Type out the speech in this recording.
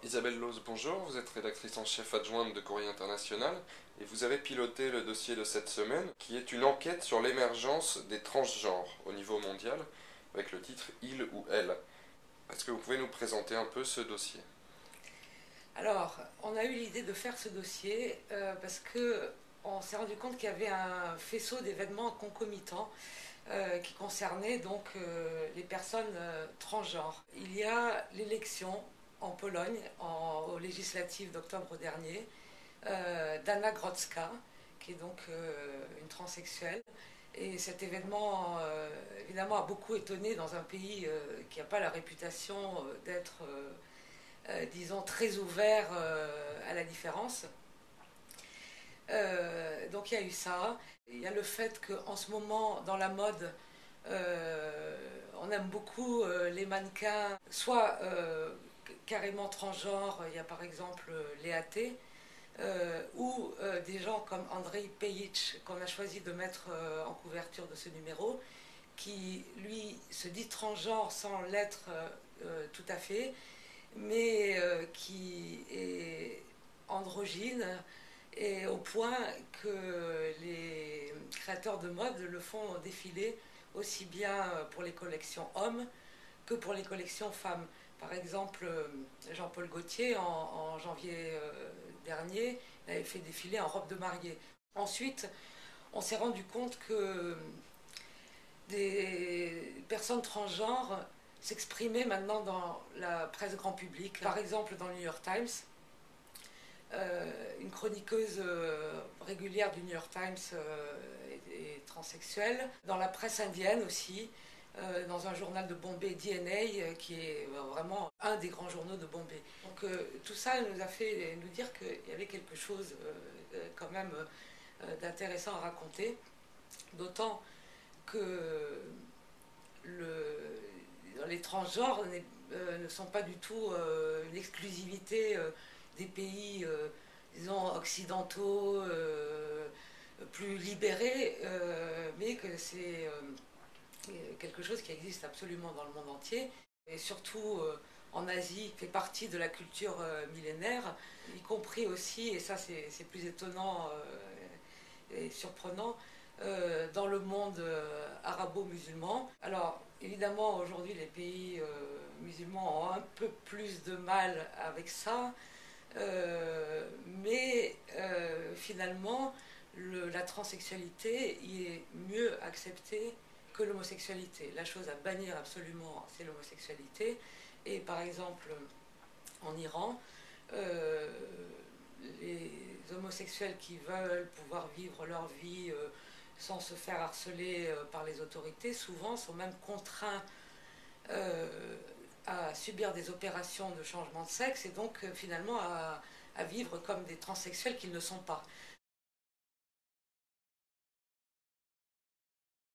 Isabelle Lose, bonjour, vous êtes rédactrice en chef adjointe de Courrier International et vous avez piloté le dossier de cette semaine qui est une enquête sur l'émergence des transgenres au niveau mondial avec le titre Il ou Elle. Est-ce que vous pouvez nous présenter un peu ce dossier? Alors, on a eu l'idée de faire ce dossier parce que on s'est rendu compte qu'il y avait un faisceau d'événements concomitants qui concernaient donc les personnes transgenres. Il y a l'élection en Pologne aux législatives d'octobre dernier d'Anna Grodzka, qui est donc une transsexuelle. Et cet événement, évidemment, a beaucoup étonné dans un pays qui n'a pas la réputation d'être disons, très ouvert à la différence. Donc il y a eu ça. Il y a le fait qu'en ce moment, dans la mode, on aime beaucoup les mannequins, soit carrément transgenres, il y a par exemple Léa T, ou des gens comme Andrei Pejic, qu'on a choisi de mettre en couverture de ce numéro, qui lui se dit transgenre sans l'être tout à fait, mais qui est androgyne et au point que les créateurs de mode le font défiler aussi bien pour les collections hommes que pour les collections femmes. Par exemple, Jean-Paul Gaultier, en janvier dernier, il avait fait défiler en robe de mariée. Ensuite, on s'est rendu compte que des personnes transgenres s'exprimer maintenant dans la presse grand public. Par exemple, dans le New York Times, une chroniqueuse régulière du New York Times est transsexuelle. Dans la presse indienne aussi, dans un journal de Bombay, DNA, qui est vraiment un des grands journaux de Bombay. Donc tout ça nous a fait nous dire qu'il y avait quelque chose quand même d'intéressant à raconter, d'autant que les transgenres ne sont pas du tout une exclusivité des pays, disons, occidentaux, plus libérés, mais que c'est quelque chose qui existe absolument dans le monde entier, et surtout en Asie, fait partie de la culture millénaire, y compris aussi, et ça c'est plus étonnant et surprenant, dans le monde arabo-musulman. Alors, évidemment, aujourd'hui, les pays musulmans ont un peu plus de mal avec ça, mais finalement, la transsexualité y est mieux acceptée que l'homosexualité. La chose à bannir absolument, c'est l'homosexualité. Et par exemple, en Iran, les homosexuels qui veulent pouvoir vivre leur vie sans se faire harceler par les autorités, souvent sont même contraints à subir des opérations de changement de sexe et donc finalement à vivre comme des transsexuels qu'ils ne sont pas.